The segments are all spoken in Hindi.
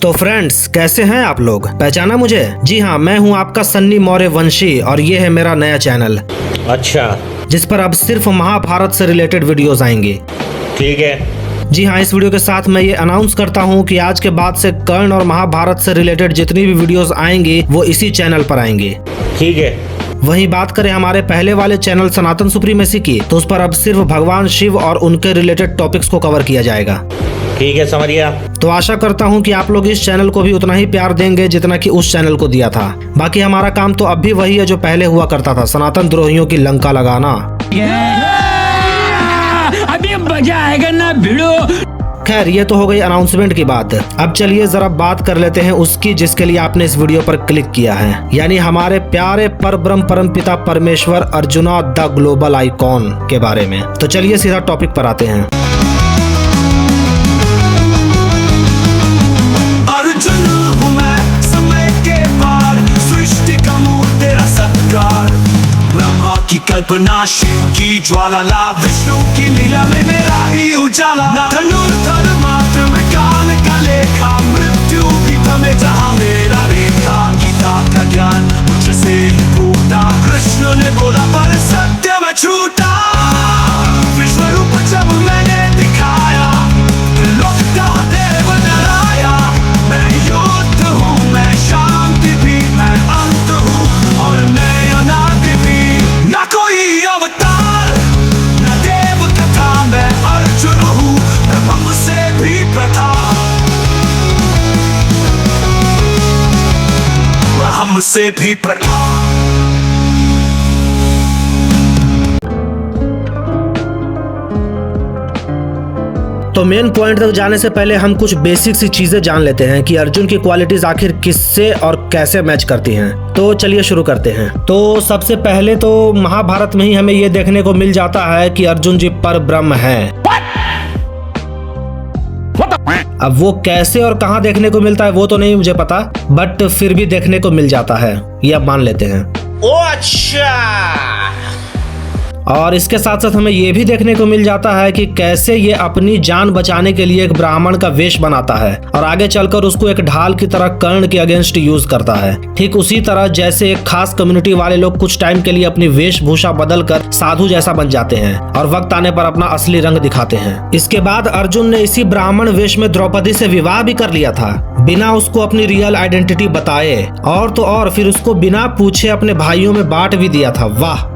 तो फ्रेंड्स, कैसे हैं आप लोग? पहचाना मुझे? जी हाँ, मैं हूँ आपका सन्नी मौर्य वंशी और ये है मेरा नया चैनल। अच्छा, जिस पर अब सिर्फ महाभारत से रिलेटेड वीडियोस आएंगे। ठीक है। जी हाँ, इस वीडियो के साथ मैं ये अनाउंस करता हूँ कि आज के बाद से कर्ण और महाभारत से रिलेटेड जितनी भी वीडियोस आएंगी वो इसी चैनल पर आएंगे। ठीक है। वहीं बात करें हमारे पहले वाले चैनल सनातन सुप्रीमेसी की, तो उस पर अब सिर्फ भगवान शिव और उनके रिलेटेड टॉपिक्स को कवर किया जाएगा। ठीक है, समझ गया। तो आशा करता हूँ कि आप लोग इस चैनल को भी उतना ही प्यार देंगे जितना कि उस चैनल को दिया था। बाकी हमारा काम तो अब भी वही है जो पहले हुआ करता था, सनातन द्रोहियों की लंका लगाना। अभी मजा आएगा ना भिड़ो। खैर, ये तो हो गई अनाउंसमेंट की बात। अब चलिए जरा बात कर लेते हैं उसकी जिसके लिए आपने इस वीडियो पर क्लिक किया है, यानी हमारे प्यारे परब्रह्म परमपिता परमेश्वर अर्जुना द ग्लोबल आइकॉन के बारे में। तो चलिए सीधा टॉपिक पर आते हैं। अर्जुन हूँ मैं, समय के पार, सृष्टि का मूल तेरा सत्कार। ब्रह्मा की कल्पना, शिव की ज्वाला, विष्णु की लीला में मेरा ही उजाला। धनुर्धर मात्र में काल का लेखा, मृत्यु भी थमे जहाँ मेरा रेखा। गीता का ज्ञान मुझसे फूटा, कृष्ण ने बोला पर सत्य में छूटा। विश्व रूप जब मैंने दिखाया, लौटा देव डराया। मैं युद्ध हूँ, मैं शांति भी, मैं अंत हूँ और मैं अनादि भी। ना कोई अवतार, ना देव कथा, मैं अर्जुन हूँ, ब्रह्म से भी प्रधान। ब्रह्म से भी प्रधान। तो मेन पॉइंट तक जाने से पहले हम कुछ बेसिक सी चीजें जान लेते हैं कि अर्जुन की क्वालिटीज आखिर किससे और कैसे मैच करती हैं। तो चलिए शुरू करते हैं। तो सबसे पहले तो महाभारत में ही हमें ये देखने को मिल जाता है कि अर्जुन जी परब्रह्म हैं। अब वो कैसे और कहां देखने को मिलता है वो तो नहीं मुझे पता, बट फिर भी देखने को मिल जाता है, ये अब मान लेते हैं। ओ अच्छा। और इसके साथ साथ हमें यह भी देखने को मिल जाता है कि कैसे ये अपनी जान बचाने के लिए एक ब्राह्मण का वेश बनाता है और आगे चलकर उसको एक ढाल की तरह कर्ण के अगेंस्ट यूज करता है। ठीक उसी तरह जैसे एक खास कम्युनिटी वाले लोग कुछ टाइम के लिए अपनी वेशभूषा बदलकर साधु जैसा बन जाते हैं और वक्त आने पर अपना असली रंग दिखाते हैं। इसके बाद अर्जुन ने इसी ब्राह्मण वेश में द्रौपदी से विवाह भी कर लिया था, बिना उसको अपनी रियल आइडेंटिटी बताए। और तो और फिर उसको बिना पूछे अपने भाइयों में बांट भी दिया था। वाह।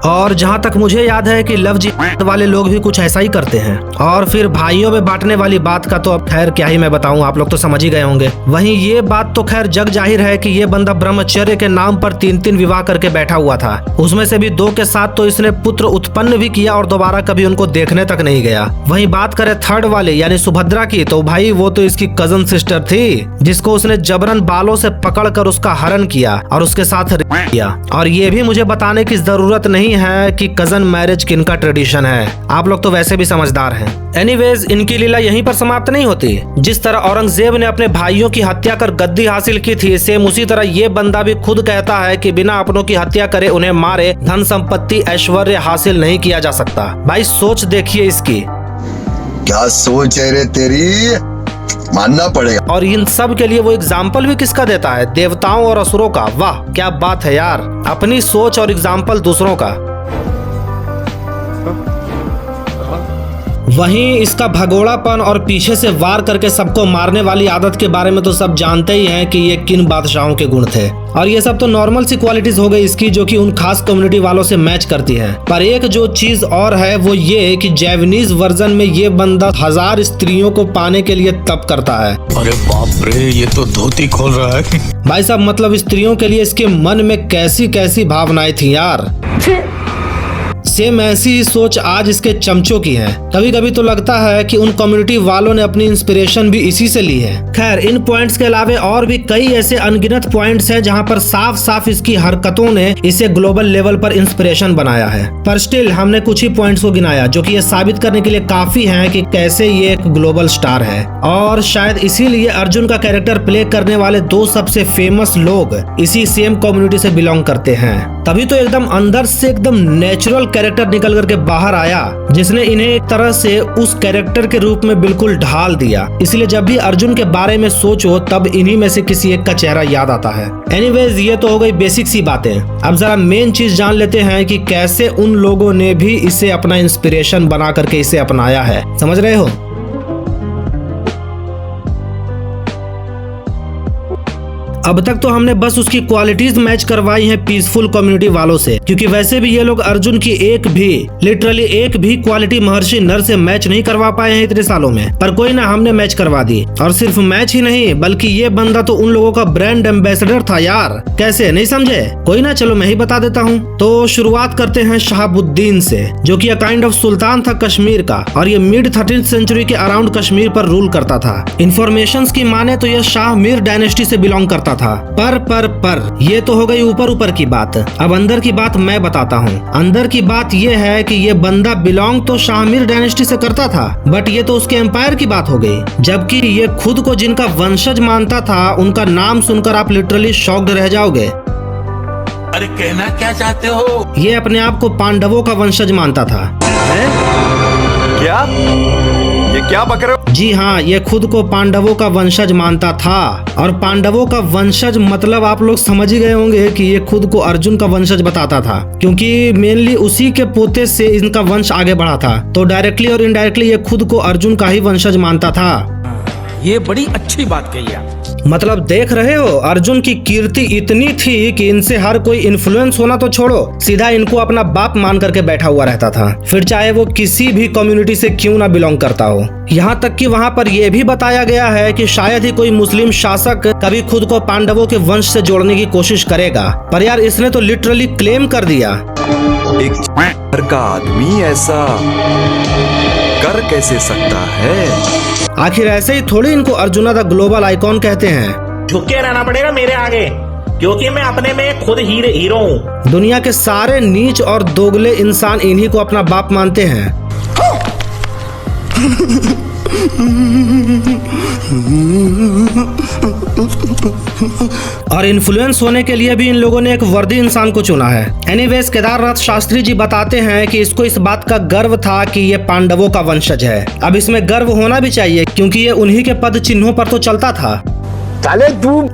और जहाँ तक मुझे याद है कि लव जिहाद वाले लोग भी कुछ ऐसा ही करते हैं। और फिर भाइयों में बांटने वाली बात का तो अब खैर क्या ही मैं बताऊं, आप लोग तो समझ ही गए होंगे। वहीं ये बात तो खैर जग जाहिर है कि ये बंदा ब्रह्मचर्य के नाम पर 3-3 विवाह करके बैठा हुआ था। उसमें से भी 2 के साथ तो इसने पुत्र उत्पन्न भी किया और दोबारा कभी उनको देखने तक नहीं गया। वहीं बात करें थर्ड वाले यानी सुभद्रा की, तो भाई वो तो इसकी कजन सिस्टर थी जिसको उसने जबरन बालों से पकड़कर उसका हरण किया और उसके साथ रेप किया। और ये भी मुझे बताने की जरूरत नहीं है कि कजन मैरिज किनका ट्रेडिशन है, आप लोग तो वैसे भी समझदार हैं। एनीवेज, इनकी लीला यहीं पर समाप्त नहीं होती। जिस तरह औरंगजेब ने अपने भाइयों की हत्या कर गद्दी हासिल की थी, सेम उसी तरह ये बंदा भी खुद कहता है कि बिना अपनों की हत्या करे, उन्हें मारे, धन संपत्ति ऐश्वर्य हासिल नहीं किया जा सकता। भाई सोच देखिए इसकी। क्या सोच है रे तेरी, मानना पड़ेगा। और इन सब के लिए वो एग्जाम्पल भी किसका देता है? देवताओं और असुरों का। वाह क्या बात है यार, अपनी सोच और एग्जाम्पल दूसरों का। वहीं इसका भगोड़ापन और पीछे से वार करके सबको मारने वाली आदत के बारे में तो सब जानते ही हैं कि ये किन बादशाहों के गुण थे। और ये सब तो नॉर्मल सी क्वालिटीज हो गई इसकी जो कि उन खास कम्युनिटी वालों से मैच करती है। पर एक जो चीज और है वो ये कि जैवनीज वर्जन में ये बंदा 1000 स्त्रियों को पाने के लिए तप करता है। अरे बाप रे, ये तो धोती खोल रहा है। भाई साहब, मतलब स्त्रियों के लिए इसके मन में कैसी कैसी भावनाएं थी यार। सेम ऐसी ही सोच आज इसके चमचों की है। कभी कभी तो लगता है कि उन कम्युनिटी वालों ने अपनी इंस्पिरेशन भी इसी से ली है। खैर, इन पॉइंट्स के अलावा और भी कई ऐसे अनगिनत पॉइंट्स हैं जहां पर साफ साफ इसकी हरकतों ने इसे ग्लोबल लेवल पर इंस्पिरेशन बनाया है। पर स्टिल हमने कुछ ही पॉइंट्स को गिनाया जो कि ये साबित करने के लिए काफी हैं कि कैसे ये एक ग्लोबल स्टार है। और शायद इसीलिए अर्जुन का कैरेक्टर प्ले करने वाले 2 सबसे फेमस लोग इसी सेम कम्युनिटी से बिलोंग करते हैं। तभी तो एकदम अंदर से एकदम नेचुरल कैरेक्टर निकल करके बाहर आया, जिसने इन्हें एक तरह से उस कैरेक्टर के रूप में बिल्कुल ढाल दिया। इसलिए जब भी अर्जुन के बारे में सोचो तब इन्हीं में से किसी एक का चेहरा याद आता है। एनीवेज, ये तो हो गई बेसिक सी बातें। अब जरा मेन चीज जान लेते हैं कि कैसे उन लोगों ने भी इसे अपना इंस्पिरेशन बना करके इसे अपनाया है। समझ रहे हो? अब तक तो हमने बस उसकी क्वालिटीज मैच करवाई हैं पीसफुल कम्युनिटी वालों से, क्योंकि वैसे भी ये लोग अर्जुन की लिटरली एक भी क्वालिटी महर्षि नर से मैच नहीं करवा पाए हैं इतने सालों में। पर कोई ना, हमने मैच करवा दी। और सिर्फ मैच ही नहीं, बल्कि ये बंदा तो उन लोगों का ब्रांड एम्बेसडर था यार। कैसे, नहीं समझे? कोई ना, चलो मैं ही बता देता हूँ। तो शुरुआत करते हैं शहाबुद्दीन से, जो कि काइंड ऑफ सुल्तान था कश्मीर का, और ये मिड 13th सेंचुरी के अराउंड कश्मीर पर रूल करता था। इन्फॉर्मेशन की माने तो ये शाह मीर डायनेस्टी से बिलोंग करता था। पर ये तो हो गई ऊपर की बात। अब अंदर की बात मैं बताता हूँ। अंदर की बात ये है कि ये बंदा बिलोंग तो शाहमीर डायनेस्टी से करता था, बट ये तो उसके एम्पायर की बात हो गई। जबकि ये खुद को जिनका वंशज मानता था, उनका नाम सुनकर आप लिटरली शॉक्ड रह जाओगे। अरे कहना क्या चाहते हो? ये अपने आप को पांडवों का वंशज मानता था। क्या? ये क्या बक रहे हो? जी हाँ, ये खुद को पांडवों का वंशज मानता था। और पांडवों का वंशज मतलब आप लोग समझ ही गए होंगे कि ये खुद को अर्जुन का वंशज बताता था, क्योंकि मेनली उसी के पोते से इनका वंश आगे बढ़ा था। तो डायरेक्टली और इनडायरेक्टली ये खुद को अर्जुन का ही वंशज मानता था। ये बड़ी अच्छी बात कही आप। मतलब देख रहे हो, अर्जुन की कीर्ति इतनी थी कि इनसे हर कोई इन्फ्लुएंस होना तो छोड़ो, सीधा इनको अपना बाप मान करके बैठा हुआ रहता था, फिर चाहे वो किसी भी कम्युनिटी से क्यों ना बिलोंग करता हो। यहाँ तक कि वहाँ पर यह भी बताया गया है कि शायद ही कोई मुस्लिम शासक कभी खुद को पांडवों के वंश से जोड़ने की कोशिश करेगा। पर यार, इसने तो लिटरली क्लेम कर दिया। एक घर का आदमी ऐसा कर कैसे सकता है? आखिर ऐसे ही थोड़ी इनको अर्जुना द ग्लोबल आइकॉन कहते हैं। झुक के रहना पड़ेगा मेरे आगे, क्योंकि मैं अपने में खुद हीरो हूँ। दुनिया के सारे नीच और दोगले इंसान इन्हीं को अपना बाप मानते हैं। और इन्फ्लुएंस होने के लिए भी इन लोगों ने एक वर्दी इंसान को चुना है। एनीवेज, केदारनाथ शास्त्री जी बताते हैं कि इसको इस बात का गर्व था कि ये पांडवों का वंशज है। अब इसमें गर्व होना भी चाहिए, क्योंकि ये उन्हीं के पद चिन्हों पर तो चलता था।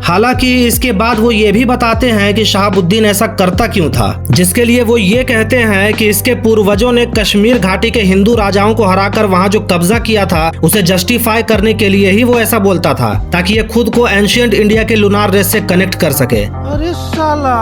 हालांकि इसके बाद वो ये भी बताते हैं कि शहाबुद्दीन ऐसा करता क्यों था, जिसके लिए वो ये कहते हैं कि इसके पूर्वजों ने कश्मीर घाटी के हिंदू राजाओं को हराकर वहाँ जो कब्जा किया था उसे जस्टिफाई करने के लिए ही वो ऐसा बोलता था, ताकि ये खुद को एंशिएंट इंडिया के लूनार रेस से कनेक्ट कर सके। अरे साला,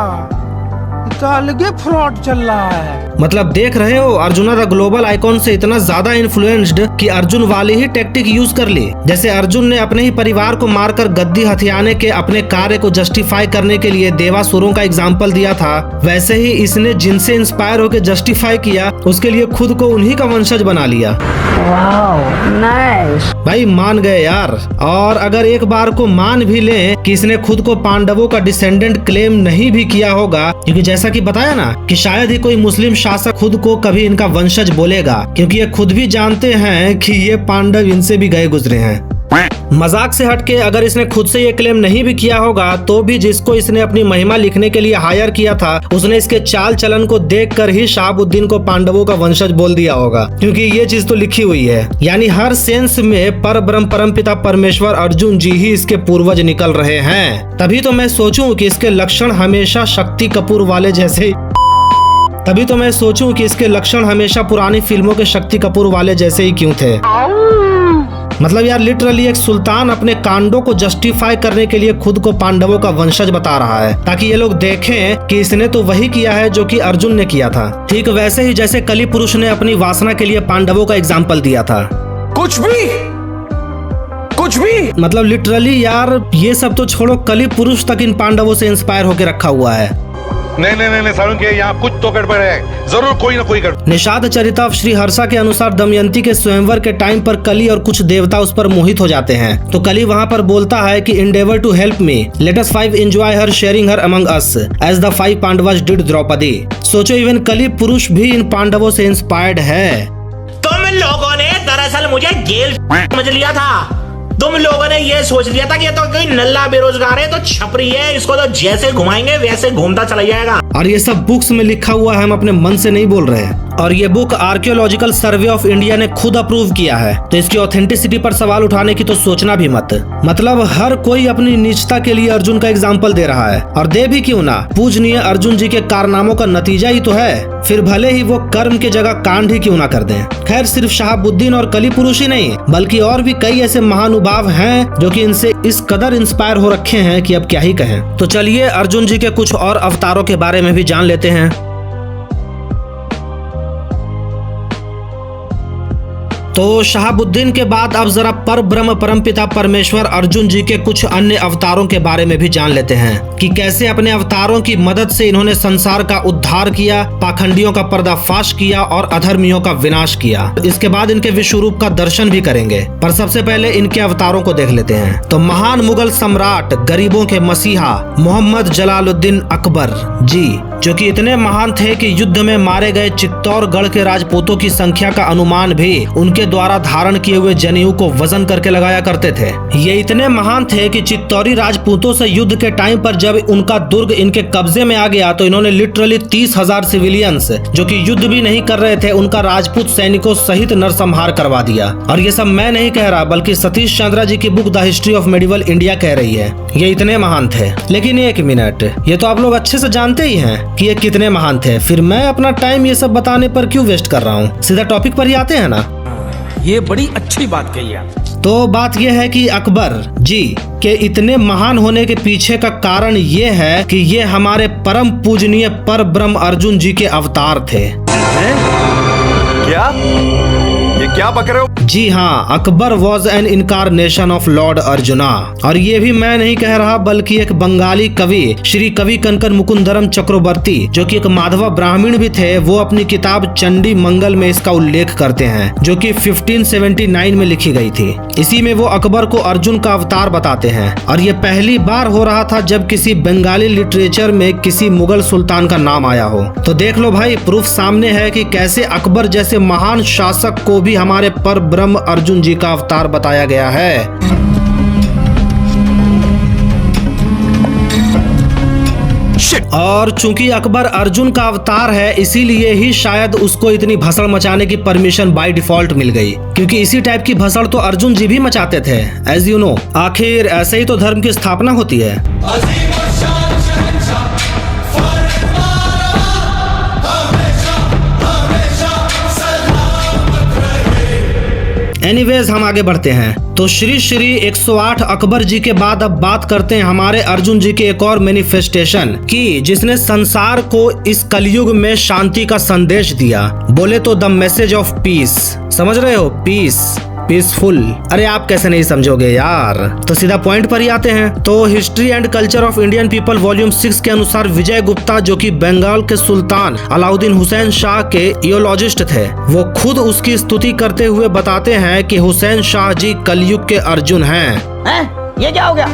तो अलगे फ्रॉड चल रहा है। मतलब देख रहे हो, अर्जुना द ग्लोबल आइकॉन से इतना ज्यादा इन्फ्लुएंस्ड कि अर्जुन वाली ही टेक्टिक यूज कर ली। जैसे अर्जुन ने अपने ही परिवार को मारकर गद्दी हथियाने के अपने कार्य को जस्टिफाई करने के लिए देवासुरों का एग्जाम्पल दिया था, वैसे ही इसने जिनसे इंस्पायर होकर जस्टिफाई किया उसके लिए खुद को उन्हीं का वंशज बना लिया। नाइस भाई, मान गए यार। और अगर एक बार को मान भी लें कि इसने खुद को पांडवों का डिसेंडेंट क्लेम नहीं भी किया होगा, क्योंकि जैसा कि बताया ना कि शायद ही कोई मुस्लिम शासक खुद को कभी इनका वंशज बोलेगा, क्योंकि ये खुद भी जानते हैं कि ये पांडव इनसे भी गए गुजरे हैं। मजाक से हटके अगर इसने खुद से ये क्लेम नहीं भी किया होगा, तो भी जिसको इसने अपनी महिमा लिखने के लिए हायर किया था उसने इसके चाल चलन को देखकर ही शहाबुद्दीन को पांडवों का वंशज बोल दिया होगा, क्योंकि ये चीज तो लिखी हुई है। यानी हर सेंस में परब्रह्म परमपिता परमेश्वर अर्जुन जी ही इसके पूर्वज निकल रहे हैं। तभी तो मैं सोचूं कि इसके लक्षण हमेशा शक्ति कपूर वाले जैसे पुरानी फिल्मों के शक्ति कपूर वाले जैसे ही क्यों थे। मतलब यार, लिटरली एक सुल्तान अपने कांडों को जस्टिफाई करने के लिए खुद को पांडवों का वंशज बता रहा है, ताकि ये लोग देखें कि इसने तो वही किया है जो कि अर्जुन ने किया था। ठीक वैसे ही जैसे कली पुरुष ने अपनी वासना के लिए पांडवों का एग्जाम्पल दिया था। कुछ भी मतलब लिटरली यार, ये सब तो छोड़ो, कली पुरुष तक इन पांडवों से इंस्पायर होकर रखा हुआ है। नहीं सारुण के यहाँ कुछ तो गड़बड़ है, जरूर कोई ना कोई गड़बड़। निषाद चरिता श्री हर्षा के अनुसार दमयंती के स्वयंवर के टाइम पर कली और कुछ देवता उस पर मोहित हो जाते हैं। तो कली वहाँ पर बोलता है कि endeavor to help me, let us five enjoy her sharing her among us, as the five Pandavas did Draupadi. सोचो, इवन कली पुरुष भी इन पांडवों से इंस्पायर्ड है। तुम लोगों ने दरअसल मुझे गेल समझ लिया था। तुम लोगों ने ये सोच लिया था कि ये तो कोई नल्ला बेरोजगार है, तो छपरी है, इसको तो जैसे घुमाएंगे वैसे घूमता चला जाएगा। और ये सब बुक्स में लिखा हुआ है, हम अपने मन से नहीं बोल रहे हैं। और ये book archaeological survey of India ने खुद अप्रूव किया है, तो इसकी ऑथेंटिसिटी पर सवाल उठाने की तो सोचना भी मत। मतलब हर कोई अपनी नीचता के लिए अर्जुन का एग्जाम्पल दे रहा है, और दे भी क्यों ना, पूजनीय अर्जुन जी के कारनामों का नतीजा ही तो है, फिर भले ही वो कर्म की जगह कांड ही क्यों ना कर दें। खैर सिर्फ शहाबुद्दीन और कली पुरुष ही नहीं, बल्कि और भी कई ऐसे महानुभाव हैं जो कि इनसे इस कदर इंस्पायर हो रखे हैं कि अब क्या ही कहें। तो चलिए अर्जुन जी के कुछ और अवतारों के बारे में भी जान लेते हैं। तो शहाबुद्दीन के बाद अब जरा पर ब्रह्म परमपिता परमेश्वर अर्जुन जी के कुछ अन्य अवतारों के बारे में भी जान लेते हैं कि कैसे अपने अवतारों की मदद से इन्होंने संसार का उद्धार किया, पाखंडियों का पर्दाफाश किया और अधर्मियों का विनाश किया। इसके बाद इनके विश्व रूप का दर्शन भी करेंगे, पर सबसे पहले इनके अवतारों को देख लेते हैं। तो महान मुगल सम्राट, गरीबों के मसीहा मोहम्मद जलालुद्दीन अकबर जी, जो कि इतने महान थे कि युद्ध में मारे गए चित्तौड़गढ़ के राजपूतों की संख्या का अनुमान भी उनके द्वारा धारण किए हुए जनेऊ को वजन करके लगाया करते थे। ये इतने महान थे कि चित्तौरी राजपूतों से युद्ध के टाइम पर जब उनका दुर्ग इनके कब्जे में आ गया तो इन्होंने लिटरली 30,000 सिविलियंस जो कि युद्ध भी नहीं कर रहे थे, उनका राजपूत सैनिकों सहित नरसंहार करवा दिया। और ये सब मैं नहीं कह रहा, बल्कि सतीश चंद्रा जी की book the history of medieval India कह रही है। ये इतने महान थे। लेकिन एक मिनट, ये तो आप लोग अच्छे से जानते ही हैं कि ये कितने महान थे, फिर मैं अपना टाइम ये सब बताने पर क्यों वेस्ट कर रहा हूँ। सीधा टॉपिक पर ही आते हैं ना। ये बड़ी अच्छी बात कही आप। तो बात यह है कि अकबर जी के इतने महान होने के पीछे का कारण ये है कि ये हमारे परम पूजनीय पर ब्रह्म अर्जुन जी के अवतार थे। क्या? ये क्या बक रहे हो? जी हाँ, Akbar was an incarnation of Lord arjuna. और ये भी मैं नहीं कह रहा, बल्कि एक बंगाली कवि श्री कवि कनकन मुकुंदरम चक्रवर्ती, जो कि एक माधवा ब्राह्मण भी थे, वो अपनी किताब चंडी मंगल में इसका उल्लेख करते हैं, जो कि 1579 में लिखी गई थी। इसी में वो अकबर को अर्जुन का अवतार बताते हैं। और ये पहली बार हो रहा था जब किसी बंगाली लिटरेचर में किसी मुगल सुल्तान का नाम आया हो। तो देख लो भाई, प्रूफ सामने है कि कैसे अकबर जैसे महान शासक को भी हमारे पर ब्रह्म अर्जुन जी का अवतार बताया गया है। और चूंकि अकबर अर्जुन का अवतार है, इसीलिए ही शायद उसको इतनी भसड़ मचाने की परमिशन बाय डिफॉल्ट मिल गई, क्योंकि इसी टाइप की भसड़ तो अर्जुन जी भी मचाते थे, एज यू नो। आखिर ऐसे ही तो धर्म की स्थापना होती है। एनीवेज हम आगे बढ़ते हैं। तो श्री श्री 108 अकबर जी के बाद अब बात करते हैं हमारे अर्जुन जी के एक और मैनिफेस्टेशन की, जिसने संसार को इस कलयुग में शांति का संदेश दिया। बोले तो द मैसेज ऑफ पीस। समझ रहे हो? Peace, peaceful. अरे आप कैसे नहीं समझोगे यार। तो सीधा पॉइंट पर ही आते हैं। तो history and culture of Indian people volume 6 के अनुसार विजय गुप्ता, जो कि बंगाल के सुल्तान अलाउद्दीन हुसैन शाह के इयोलॉजिस्ट थे, वो खुद उसकी स्तुति करते हुए बताते हैं कि हुसैन शाह जी कलयुग के अर्जुन हैं। ये क्या हो गया?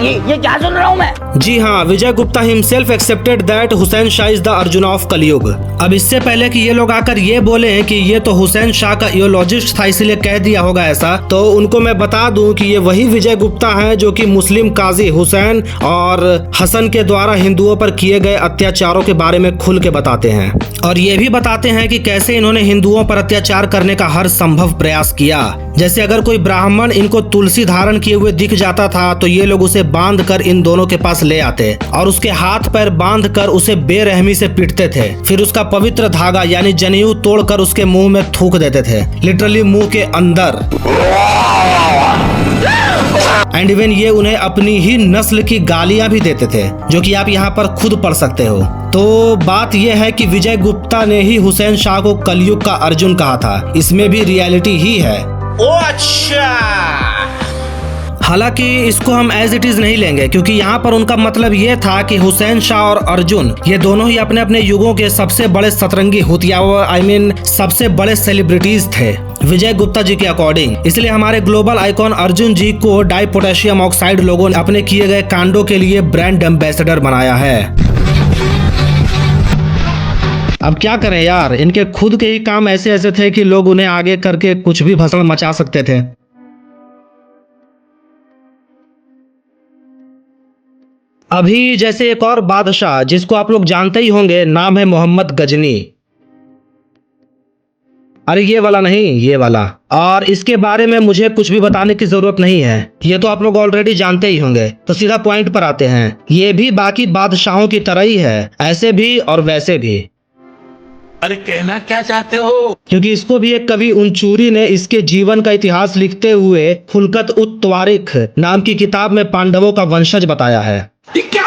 ये क्या सुन रहा हूँ मैं? जी हाँ, Vijay Gupta himself accepted that Hussain Shah is the Arjun of Kalyug. अब इससे पहले कि ये लोग आकर ये बोले कि ये तो हुसैन शाह का इयोलॉजिस्ट था इसलिए कह दिया होगा ऐसा, तो उनको मैं बता दूं कि ये वही विजय गुप्ता हैं जो कि मुस्लिम काजी हुसैन और हसन के द्वारा हिंदुओं पर किए गए अत्याचारों के बारे में खुल के बताते हैं। और ये भी बताते हैं कि कैसे इन्होंने हिंदुओं पर अत्याचार करने का हर संभव प्रयास किया। जैसे अगर कोई ब्राह्मण इनको तुलसी धारण किए हुए दिख जाता था तो ये लोग उसे बांध कर इन दोनों के पास ले आते और उसके हाथ पैर बांध कर उसे बेरहमी से पीटते थे। फिर उसका पवित्र धागा यानी जनेऊ तोड़कर उसके मुंह में थूक देते थे, लिटरली मुंह के अंदर। एंड इवन ये उन्हें अपनी ही नस्ल की गालियां भी देते थे, जो कि आप यहाँ पर खुद पढ़ सकते हो। तो बात यह है कि विजय गुप्ता ने ही हुसैन शाह को कलयुग का अर्जुन कहा था, इसमें भी रियलिटी ही है। ओ अच्छा। हालांकि इसको हम एज इट इज नहीं लेंगे, क्योंकि यहाँ पर उनका मतलब ये था कि हुसैन शाह और अर्जुन ये दोनों ही अपने अपने युगों के सबसे बड़े सतरंगी हथियार सबसे बड़े सेलिब्रिटीज थे विजय गुप्ता जी के अकॉर्डिंग। इसलिए हमारे ग्लोबल आइकॉन अर्जुन जी को डाई पोटेशियम ऑक्साइड लोगों ने अपने किए गए कांडों के लिए ब्रांड एम्बेसडर बनाया है। अब क्या करें यार, इनके खुद के ही काम ऐसे ऐसे थे कि लोग उन्हें आगे करके कुछ भी भसड़ मचा सकते थे। अभी जैसे एक और बादशाह जिसको आप लोग जानते ही होंगे, नाम है मोहम्मद गजनी। अरे ये वाला नहीं, ये वाला। और इसके बारे में मुझे कुछ भी बताने की जरूरत नहीं है, ये तो आप लोग ऑलरेडी जानते ही होंगे। तो सीधा पॉइंट पर आते हैं। ये भी बाकी बादशाहों की तरह ही है, ऐसे भी और वैसे भी। अरे कहना क्या चाहते हो? क्योंकि इसको भी एक कवि उनचूरी ने इसके जीवन का इतिहास लिखते हुए फुलकत उत तवारिख नाम की किताब में पांडवों का वंशज बताया है। ये क्या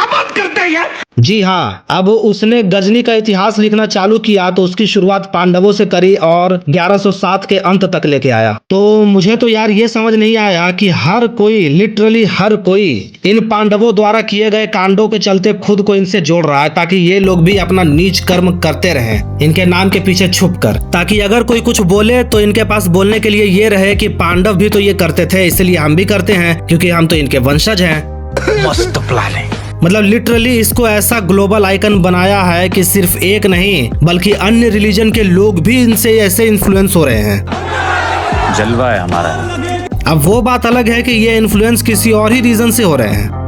बात करते हैं यार? जी हाँ, अब उसने गजनी का इतिहास लिखना चालू किया तो उसकी शुरुआत पांडवों से करी और 1107 के अंत तक लेके आया। तो मुझे तो यार ये समझ नहीं आया कि हर कोई, लिटरली हर कोई इन पांडवों द्वारा किए गए कांडों के चलते खुद को इनसे जोड़ रहा है, ताकि ये लोग भी अपना नीच कर्म करते रहें इनके नाम के पीछे छुप कर, ताकि अगर कोई कुछ बोले तो इनके पास बोलने के लिए ये रहे कि पांडव भी तो ये करते थे, इसलिए हम भी करते हैं क्योंकि हम तो इनके वंशज हैं। मस्त प्लान है। मतलब लिटरली इसको ऐसा ग्लोबल आइकन बनाया है कि सिर्फ एक नहीं बल्कि अन्य रिलीजन के लोग भी इनसे ऐसे इन्फ्लुएंस हो रहे हैं। जलवा है हमारा। अब वो बात अलग है कि ये इन्फ्लुएंस किसी और ही रीजन से हो रहे हैं।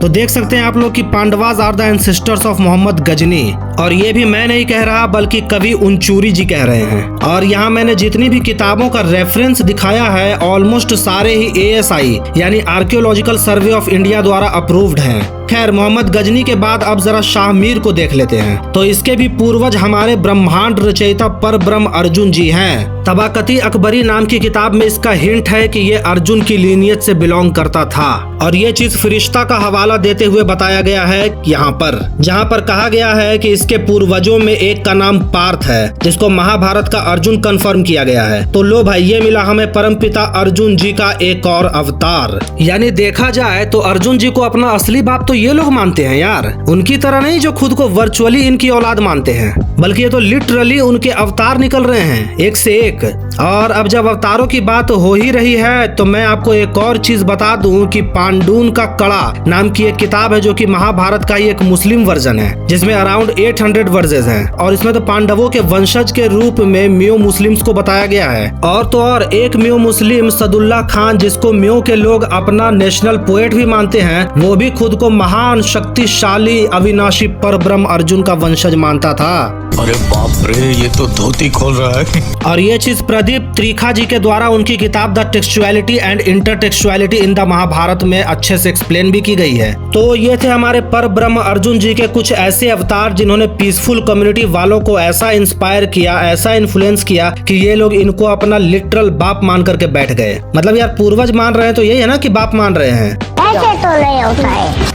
तो देख सकते हैं आप लोग कि Pandavas are the ancestors of Mohammad Ghazni, और ये भी मैं नहीं कह रहा बल्कि कवि उनचूरी जी कह रहे हैं। और यहाँ मैंने जितनी भी किताबों का रेफरेंस दिखाया है ऑलमोस्ट सारे ही ASI यानी आर्कियोलॉजिकल सर्वे ऑफ इंडिया द्वारा अप्रूव्ड हैं। खैर, मोहम्मद गजनी के बाद अब जरा शाह मीर को देख लेते हैं। तो इसके भी पूर्वज हमारे ब्रह्मांड रचयिता पर ब्रह्म अर्जुन जी हैं। तबाकती अकबरी नाम की किताब में इसका हिंट है कि ये अर्जुन की लीनियज से बिलोंग करता था, और ये चीज फरिश्ता का हवाला देते हुए बताया गया है यहाँ पर, जहाँ पर कहा गया है कि इसके पूर्वजों में एक का नाम पार्थ है जिसको महाभारत का अर्जुन कंफर्म किया गया है। तो लो भाई, ये मिला हमें परमपिता अर्जुन जी का एक और अवतार। यानी देखा जाए तो अर्जुन जी को अपना असली बाप तो ये लोग मानते हैं यार, उनकी तरह नहीं जो खुद को वर्चुअली इनकी औलाद मानते हैं, बल्कि ये तो लिटरली उनके अवतार निकल रहे हैं एक से एक। और अब जब अवतारों की बात हो ही रही है तो मैं आपको एक और चीज बता दूं कि पांडून का कड़ा नाम की एक किताब है जो कि महाभारत का ही एक मुस्लिम वर्जन है, जिसमें अराउंड 800 वर्सेस हैं, और इसमें तो पांडवों के वंशज के रूप में म्यो मुस्लिम्स को बताया गया है। और तो और एक म्यो मुस्लिम सदुल्ला खान, जिसको म्यो के लोग अपना नेशनल पोएट भी मानते हैं, वो भी खुद को महान शक्तिशाली अविनाशी परब्रह्म अर्जुन का वंशज मानता था। अरे बाप रे, ये तो धोती खोल रहा है। और ये चीज प्रदीप त्रिखा जी के द्वारा उनकी किताब the textuality and intertextuality in the Mahabharata में अच्छे से एक्सप्लेन भी की गई है। तो ये थे हमारे पर ब्रह्म अर्जुन जी के कुछ ऐसे अवतार जिन्होंने पीसफुल कम्युनिटी वालों को ऐसा इंस्पायर किया, ऐसा इन्फ्लुएंस किया कि ये लोग इनको अपना लिटरल बाप मान करके बैठ गए। मतलब यार, पूर्वज मान रहे हैं तो यही है ना कि बाप मान रहे हैं। ऐसे तो नहीं होता है।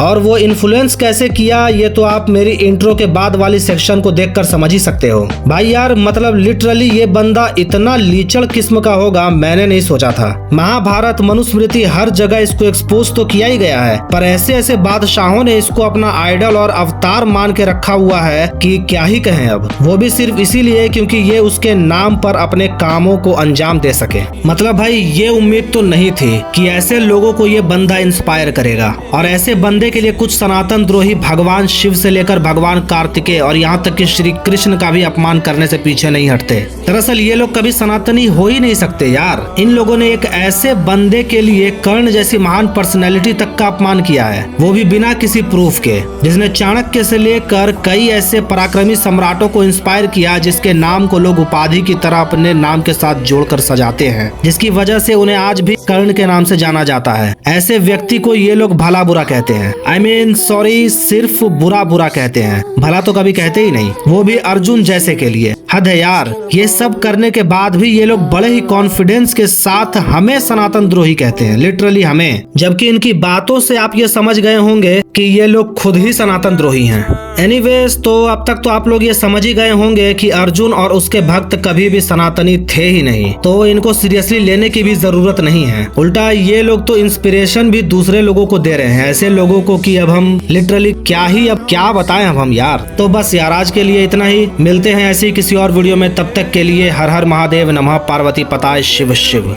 और वो इन्फ्लुएंस कैसे किया ये तो आप मेरी इंट्रो के बाद वाली सेक्शन को देखकर समझ ही सकते हो। भाई यार, मतलब लिटरली ये बंदा इतना लीचड़ किस्म का होगा मैंने नहीं सोचा था। महाभारत, मनुस्मृति, हर जगह इसको एक्सपोज तो किया ही गया है, पर ऐसे ऐसे बादशाहों ने इसको अपना आइडल और अवतार मान के रखा हुआ है कि क्या ही कहें। अब वो भी सिर्फ इसीलिए क्योंकि ये उसके नाम पर अपने कामों को अंजाम दे सके। मतलब भाई, ये उम्मीद तो नहीं थी कि ऐसे लोगों को ये बंदा इंस्पायर करेगा, और ऐसे बंदे के लिए कुछ सनातन द्रोही भगवान शिव से लेकर भगवान कार्तिकेय और यहाँ तक कि श्री कृष्ण का भी अपमान करने से पीछे नहीं हटते। दरअसल ये लोग कभी सनातनी हो ही नहीं सकते यार। इन लोगों ने एक ऐसे बंदे के लिए कर्ण जैसी महान पर्सनैलिटी तक का अपमान किया है, वो भी बिना किसी प्रूफ के, जिसने चाणक्य से लेकर कई ऐसे पराक्रमी सम्राटों को इंस्पायर किया जिसके नाम को लोग उपाधि की तरह अपने नाम के साथ जोड़कर सजाते हैं, जिसकी वजह से उन्हें आज भी कर्ण के नाम से जाना जाता है। ऐसे व्यक्ति को ये लोग भला बुरा कहते हैं। I mean, सॉरी, सिर्फ बुरा बुरा कहते हैं, भला तो कभी कहते ही नहीं, वो भी अर्जुन जैसे के लिए। हद है यार। ये सब करने के बाद भी ये लोग बड़े ही कॉन्फिडेंस के साथ हमें सनातन द्रोही कहते हैं, लिटरली हमें, जबकि इनकी बातों से आप ये समझ गए होंगे कि ये लोग खुद ही सनातन द्रोही हैं। एनीवेज, तो अब तक तो आप लोग ये समझ ही गए होंगे कि अर्जुन और उसके भक्त कभी भी सनातनी थे ही नहीं, तो इनको सीरियसली लेने की भी जरूरत नहीं है। उल्टा ये लोग तो इंस्पिरेशन भी दूसरे लोगों को दे रहे हैं, ऐसे लोगों को कि अब हम लिटरली क्या बताएं अब हम यार। तो बस यार, आज के लिए इतना ही। मिलते हैं ऐसी किसी और वीडियो में, तब तक के लिए हर हर महादेव, नमः पार्वती पताय शिव शिव।